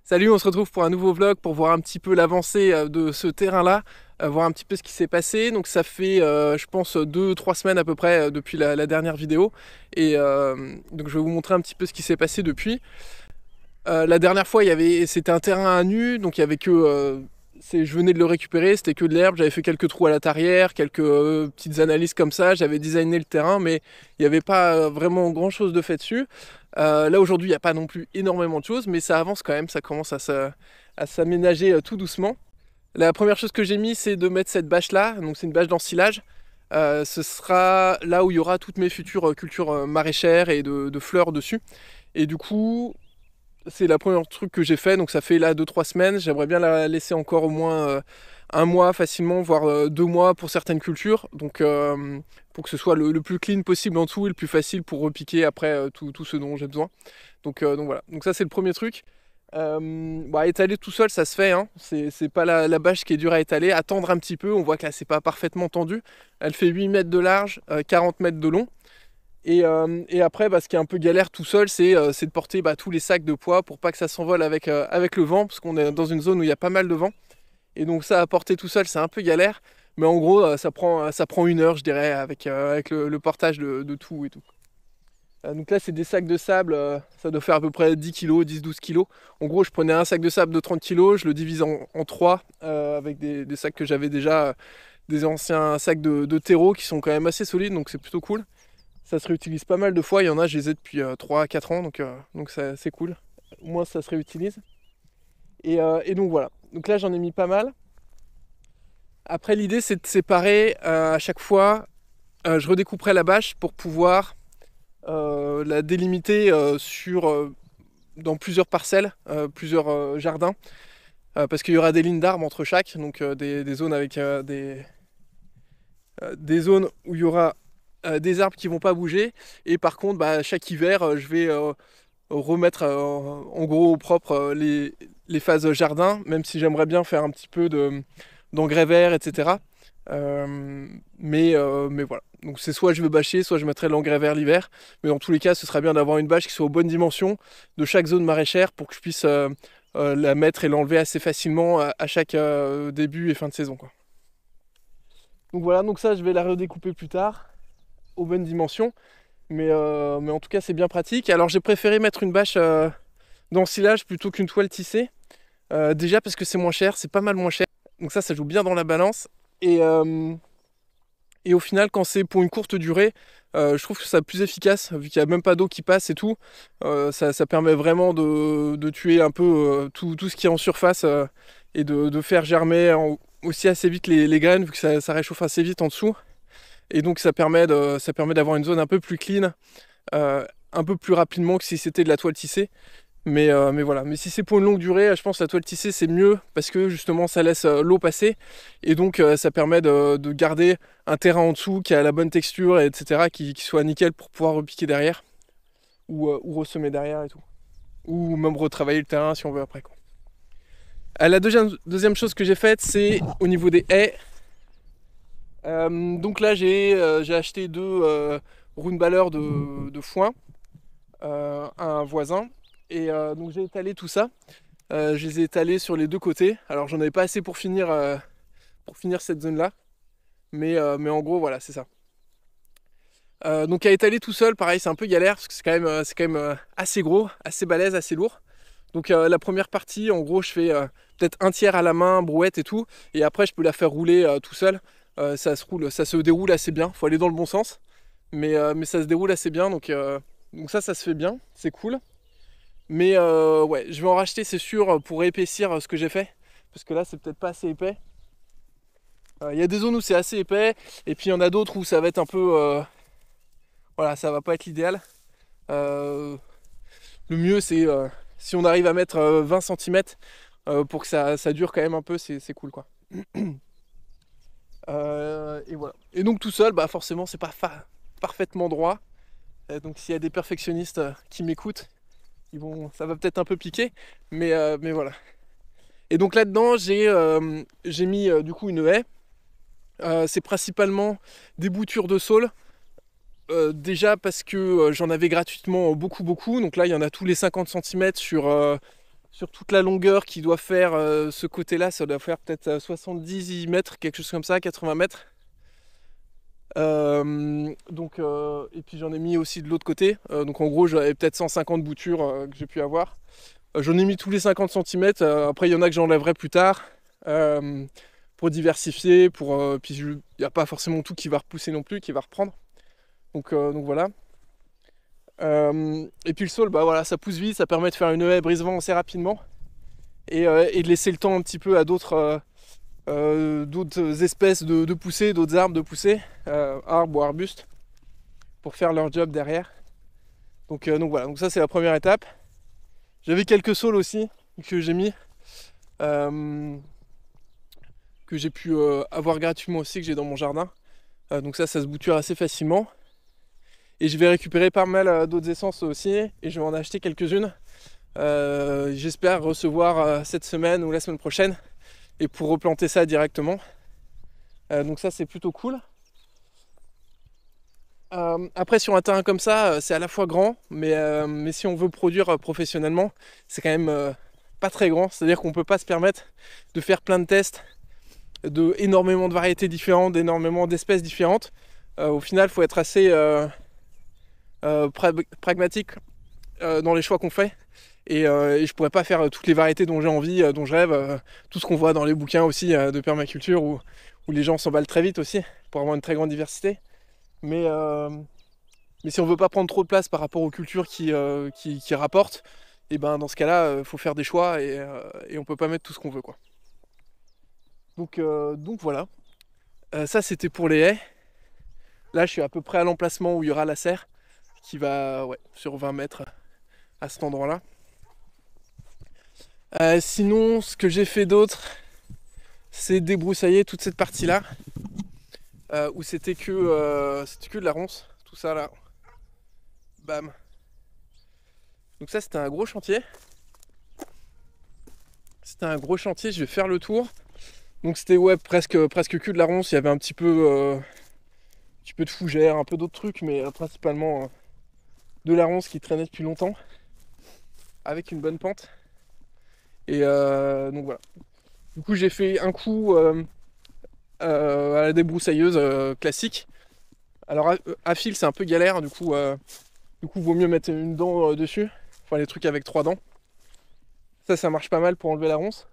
Salut, on se retrouve pour un nouveau vlog pour voir un petit peu l'avancée de ce terrain-là, voir un petit peu ce qui s'est passé. Donc ça fait, je pense, 2-3 semaines à peu près depuis la dernière vidéo. Et donc je vais vous montrer un petit peu ce qui s'est passé depuis. La dernière fois, c'était un terrain à nu, donc il y avait que, je venais de le récupérer, c'était que de l'herbe. J'avais fait quelques trous à la tarière, quelques petites analyses comme ça. J'avais designé le terrain, mais il n'y avait pas vraiment grand-chose de fait dessus. Là aujourd'hui, il n'y a pas non plus énormément de choses, mais ça avance quand même. Ça commence à s'aménager tout doucement. La première chose que j'ai mis, c'est de mettre cette bâche-là. Donc c'est une bâche d'ensilage. Ce sera là où il y aura toutes mes futures cultures maraîchères et de fleurs dessus. Et du coup, c'est la première truc que j'ai fait, donc ça fait là 2-3 semaines. J'aimerais bien la laisser encore au moins un mois facilement, voire 2 mois pour certaines cultures. Donc pour que ce soit le plus clean possible en dessous et le plus facile pour repiquer après tout ce dont j'ai besoin. Donc voilà, donc ça c'est le premier truc. Étaler tout seul ça se fait, hein. C'est pas la bâche qui est dure à étaler. Attendre un petit peu, on voit que là c'est pas parfaitement tendu. Elle fait 8 mètres de large, 40 mètres de long. Et après, ce qui est un peu galère tout seul, c'est de porter tous les sacs de poids pour pas que ça s'envole avec le vent, parce qu'on est dans une zone où il y a pas mal de vent. Et donc ça, à porter tout seul, c'est un peu galère. Mais en gros, ça prend 1 heure, je dirais, avec le portage de tout et tout. Donc là, c'est des sacs de sable, ça doit faire à peu près 10 kg, 10-12 kg. En gros, je prenais un sac de sable de 30 kg, je le divise en 3 avec des sacs que j'avais déjà, des anciens sacs de terreau qui sont quand même assez solides, donc c'est plutôt cool. Ça se réutilise pas mal de fois, il y en a, je les ai depuis 3 à 4 ans, donc c'est cool. Au moins ça se réutilise. Et donc voilà. Donc là j'en ai mis pas mal. Après l'idée c'est de séparer à chaque fois, je redécouperai la bâche pour pouvoir la délimiter dans plusieurs parcelles, plusieurs jardins. Parce qu'il y aura des lignes d'arbres entre chaque, donc des zones avec des zones où il y aura des arbres qui vont pas bouger, et par contre chaque hiver je vais remettre en gros au propre les phases jardin, même si j'aimerais bien faire un petit peu d'engrais verts, etc. Mais voilà, donc c'est soit je vais bâcher, soit je mettrai l'engrais vert l'hiver, mais dans tous les cas ce serait bien d'avoir une bâche qui soit aux bonnes dimensions de chaque zone maraîchère pour que je puisse la mettre et l'enlever assez facilement à chaque début et fin de saison, quoi. Donc voilà, donc ça je vais la redécouper plus tard aux bonnes dimensions, mais en tout cas c'est bien pratique. Alors j'ai préféré mettre une bâche d'ensilage plutôt qu'une toile tissée, déjà parce que c'est moins cher, c'est pas mal moins cher, donc ça joue bien dans la balance. Et au final, quand c'est pour une courte durée, je trouve que c'est plus efficace, vu qu'il n'y a même pas d'eau qui passe et tout. Ça permet vraiment de tuer un peu tout ce qui est en surface, et de faire germer aussi assez vite les graines, vu que ça réchauffe assez vite en dessous. Et donc ça permet d'avoir une zone un peu plus clean, un peu plus rapidement que si c'était de la toile tissée. Mais voilà, mais si c'est pour une longue durée, je pense que la toile tissée c'est mieux, parce que justement ça laisse l'eau passer, et donc ça permet de garder un terrain en dessous qui a la bonne texture, etc., qui soit nickel pour pouvoir repiquer derrière, ou ressemer derrière et tout. Ou même retravailler le terrain si on veut après, quoi. La deuxième chose que j'ai faite, c'est au niveau des haies. Donc là j'ai acheté 2 roundballers de foin à un voisin. Et donc j'ai étalé tout ça. Je les ai étalés sur les deux côtés. Alors j'en avais pas assez pour finir cette zone là. Mais en gros voilà, c'est ça. Donc à étaler tout seul, pareil, c'est un peu galère parce que c'est quand même assez gros, assez balèze, assez lourd. Donc la première partie, en gros, je fais peut-être un tiers à la main, brouette et tout. Et après je peux la faire rouler tout seul. Ça se déroule assez bien. Faut aller dans le bon sens. Mais ça se déroule assez bien. Donc ça se fait bien, c'est cool. Mais ouais, je vais en racheter, c'est sûr, pour épaissir ce que j'ai fait. Parce que là, c'est peut-être pas assez épais. Il y a des zones où c'est assez épais, et puis il y en a d'autres où ça va être un peu... voilà, ça va pas être l'idéal. Le mieux, c'est si on arrive à mettre 20 cm pour que ça dure quand même un peu, c'est cool, quoi. Et voilà. Et donc tout seul, forcément, c'est pas parfaitement droit. Donc s'il y a des perfectionnistes qui m'écoutent, ça va peut-être un peu piquer, mais voilà. Et donc là-dedans, j'ai mis du coup une haie. C'est principalement des boutures de saule. Déjà parce que j'en avais gratuitement beaucoup. Donc là, il y en a tous les 50 cm sur toute la longueur qui doit faire ce côté-là, ça doit faire peut-être 70 mètres, quelque chose comme ça, 80 mètres. Et puis j'en ai mis aussi de l'autre côté. Donc en gros, j'avais peut-être 150 boutures que j'ai pu avoir. J'en ai mis tous les 50 cm. Après, il y en a que j'enlèverai plus tard pour diversifier. Puis il n'y a pas forcément tout qui va repousser non plus, qui va reprendre. Donc voilà. Et puis le saule, bah voilà, ça pousse vite, ça permet de faire une haie brise-vent assez rapidement et de laisser le temps un petit peu à d'autres espèces de pousser, d'autres arbres de pousser, arbres ou arbustes, pour faire leur job derrière. Donc voilà, donc ça c'est la première étape. J'avais quelques saules aussi que j'ai mis, que j'ai pu avoir gratuitement aussi, que j'ai dans mon jardin. Donc ça se bouture assez facilement. Et je vais récupérer pas mal d'autres essences aussi, et je vais en acheter quelques-unes. J'espère recevoir cette semaine ou la semaine prochaine, et pour replanter ça directement. Donc ça c'est plutôt cool. Après sur un terrain comme ça, c'est à la fois grand, mais si on veut produire professionnellement, c'est quand même pas très grand. C'est-à-dire qu'on peut pas se permettre de faire plein de tests, énormément de variétés différentes, d'énormément d'espèces différentes. Au final, il faut être assez pragmatique dans les choix qu'on fait. Et je pourrais pas faire toutes les variétés dont j'ai envie, dont je rêve, tout ce qu'on voit dans les bouquins aussi de permaculture où les gens s'emballent très vite aussi pour avoir une très grande diversité. Mais si on veut pas prendre trop de place par rapport aux cultures qui rapportent, et ben dans ce cas-là, faut faire des choix et on peut pas mettre tout ce qu'on veut, quoi. Donc voilà. Ça c'était pour les haies. Là je suis à peu près à l'emplacement où il y aura la serre qui va sur 20 mètres à cet endroit-là. Sinon, ce que j'ai fait d'autre, c'est débroussailler toute cette partie-là, où c'était que de la ronce, tout ça là. Bam. Donc ça, c'était un gros chantier. Je vais faire le tour. Donc c'était presque que de la ronce. Il y avait un petit peu de fougère, un peu d'autres trucs, mais principalement de la ronce qui traînait depuis longtemps, avec une bonne pente. Et donc voilà. Du coup j'ai fait un coup à la débroussailleuse classique. Alors à fil c'est un peu galère, du coup vaut mieux mettre une dent dessus. Enfin les trucs avec 3 dents. Ça marche pas mal pour enlever la ronce.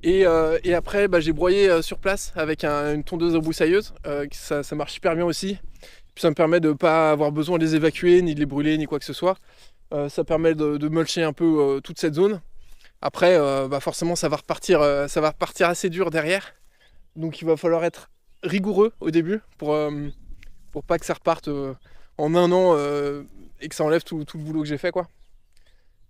Et après j'ai broyé sur place avec une tondeuse débroussailleuse. Ça marche super bien aussi. Puis ça me permet de pas avoir besoin de les évacuer, ni de les brûler, ni quoi que ce soit. Ça permet de mulcher un peu toute cette zone. Après, forcément, ça va repartir assez dur derrière. Donc il va falloir être rigoureux au début pour pas que ça reparte en un an et que ça enlève tout le boulot que j'ai fait, quoi.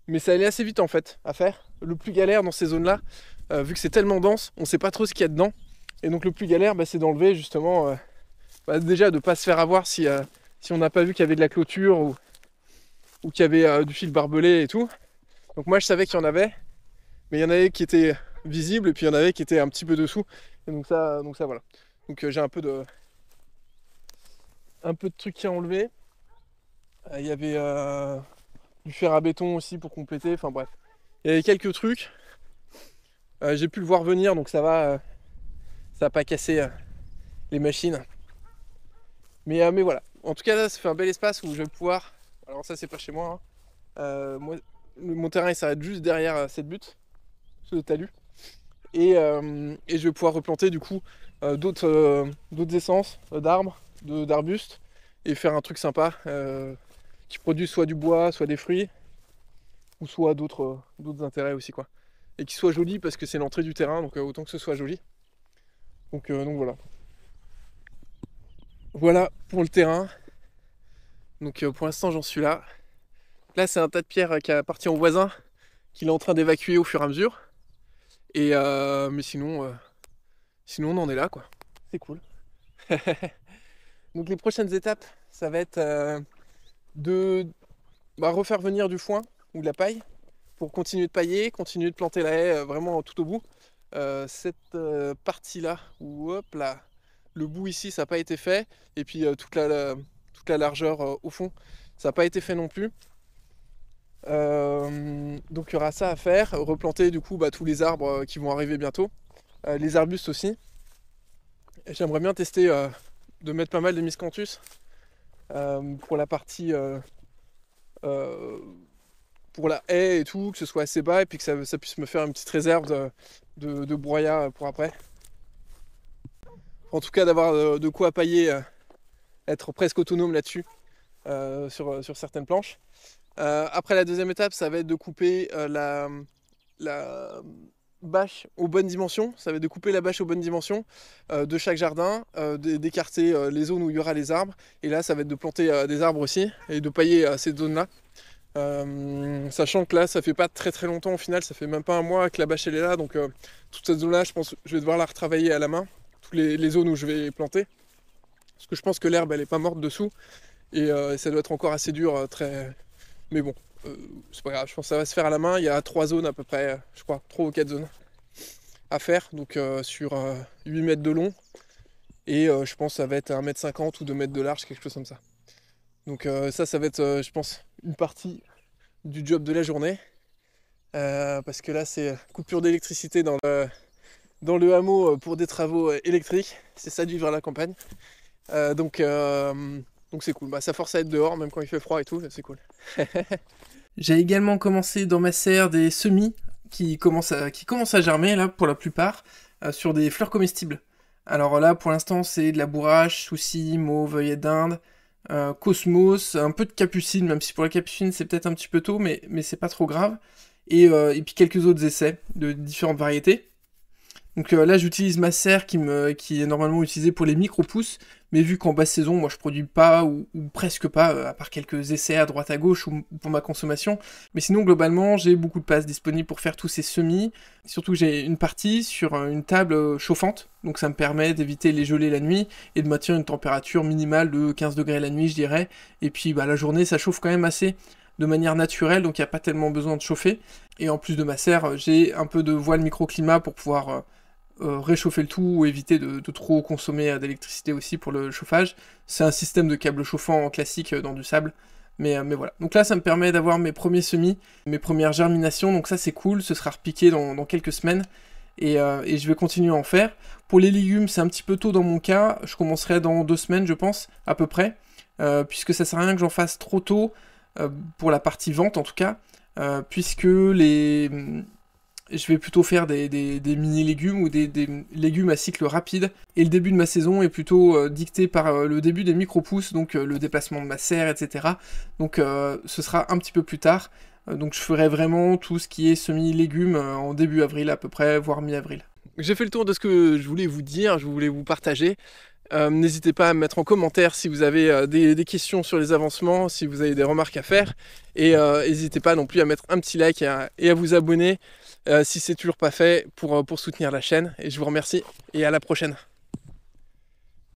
Mais ça allait assez vite en fait à faire. Le plus galère dans ces zones-là, vu que c'est tellement dense, on sait pas trop ce qu'il y a dedans. Et donc le plus galère, c'est d'enlever justement, déjà de pas se faire avoir si on n'a pas vu qu'il y avait de la clôture ou qu'il y avait du fil barbelé et tout. Donc moi je savais qu'il y en avait, mais il y en avait qui étaient visibles et puis il y en avait qui étaient un petit peu dessous. Et donc ça voilà. Donc j'ai un peu de trucs à enlever. Il y avait du fer à béton aussi pour compléter. Enfin bref, il y avait quelques trucs. J'ai pu le voir venir, donc ça va pas casser les machines. Mais voilà. En tout cas là, ça fait un bel espace où je vais pouvoir. Alors ça c'est pas chez moi. Moi, mon terrain il s'arrête juste derrière cette butte, ce talus. Et je vais pouvoir replanter du coup d'autres essences d'arbres, d'arbustes, et faire un truc sympa qui produit soit du bois, soit des fruits, ou soit d'autres intérêts aussi, quoi. Et qui soit joli parce que c'est l'entrée du terrain, donc autant que ce soit joli. Donc voilà. Voilà pour le terrain. Donc pour l'instant j'en suis là. Là c'est un tas de pierres qui appartient au voisin, qu'il est en train d'évacuer au fur et à mesure. Et mais sinon on en est là, quoi. C'est cool. Donc les prochaines étapes, ça va être de refaire venir du foin ou de la paille pour continuer de pailler, continuer de planter la haie vraiment tout au bout. Cette partie-là, où hop là, le bout ici, ça n'a pas été fait. Et puis toute la largeur au fond, ça n'a pas été fait non plus. Donc il y aura ça à faire, replanter du coup tous les arbres qui vont arriver bientôt, les arbustes aussi. Et j'aimerais bien tester de mettre pas mal de miscanthus pour la partie pour la haie et tout, que ce soit assez bas et puis que ça puisse me faire une petite réserve de broyat pour après. En tout cas d'avoir de quoi pailler, être presque autonome là-dessus sur certaines planches. Après la deuxième étape, ça va être de couper la bâche aux bonnes dimensions. Ça va être de couper la bâche aux bonnes dimensions de chaque jardin, d'écarter les zones où il y aura les arbres. Et là, ça va être de planter des arbres aussi et de pailler ces zones-là. Sachant que là, ça fait pas très très longtemps au final, ça fait même pas un mois que la bâche elle est là. Donc toute cette zone-là, je pense que je vais devoir la retravailler à la main. Toutes les zones où je vais planter. Parce que je pense que l'herbe, elle est pas morte dessous. Et ça doit être encore assez dur, très... Mais bon, c'est pas grave, je pense que ça va se faire à la main. Il y a 3 zones à peu près, je crois, 3 ou 4 zones à faire. Donc sur 8 mètres de long. Et je pense que ça va être 1,50 m ou 2 mètres de large, quelque chose comme ça. Donc ça va être, je pense, une partie du job de la journée. Parce que là, c'est coupure d'électricité dans le hameau pour des travaux électriques. C'est ça de vivre à la campagne. Donc c'est cool, ça force à être dehors même quand il fait froid et tout, c'est cool. J'ai également commencé dans ma serre des semis qui commencent à germer là pour la plupart sur des fleurs comestibles. Alors là pour l'instant c'est de la bourrache, souci, mauve, œillet d'Inde, cosmos, un peu de capucine, même si pour la capucine c'est peut-être un petit peu tôt mais c'est pas trop grave. Et puis quelques autres essais de différentes variétés. Donc là j'utilise ma serre qui est normalement utilisée pour les micro-pousses, mais vu qu'en basse saison moi je produis pas ou presque pas, à part quelques essais à droite à gauche ou pour ma consommation, mais sinon globalement j'ai beaucoup de place disponible pour faire tous ces semis, surtout que j'ai une partie sur une table chauffante, donc ça me permet d'éviter les gelées la nuit et de maintenir une température minimale de 15 degrés la nuit je dirais, et puis la journée ça chauffe quand même assez de manière naturelle, donc il n'y a pas tellement besoin de chauffer, et en plus de ma serre j'ai un peu de voile microclimat pour pouvoir réchauffer le tout ou éviter de trop consommer d'électricité aussi pour le chauffage. C'est un système de câble chauffant classique dans du sable, mais voilà. Donc là ça me permet d'avoir mes premiers semis, mes premières germinations, donc ça c'est cool, ce sera repiqué dans quelques semaines, et je vais continuer à en faire. Pour les légumes c'est un petit peu tôt dans mon cas, je commencerai dans 2 semaines je pense, à peu près, puisque ça sert à rien que j'en fasse trop tôt, pour la partie vente en tout cas, puisque je vais plutôt faire des mini-légumes ou des légumes à cycle rapide. Et le début de ma saison est plutôt dicté par le début des micro-pousses, donc le déplacement de ma serre, etc. Donc ce sera un petit peu plus tard. Donc je ferai vraiment tout ce qui est semi-légumes en début avril à peu près, voire mi-avril. J'ai fait le tour de ce que je voulais vous dire, je voulais vous partager. N'hésitez pas à me mettre en commentaire si vous avez des questions sur les avancements, si vous avez des remarques à faire. Et n'hésitez pas non plus à mettre un petit like et à vous abonner si c'est toujours pas fait pour soutenir la chaîne. Et je vous remercie et à la prochaine.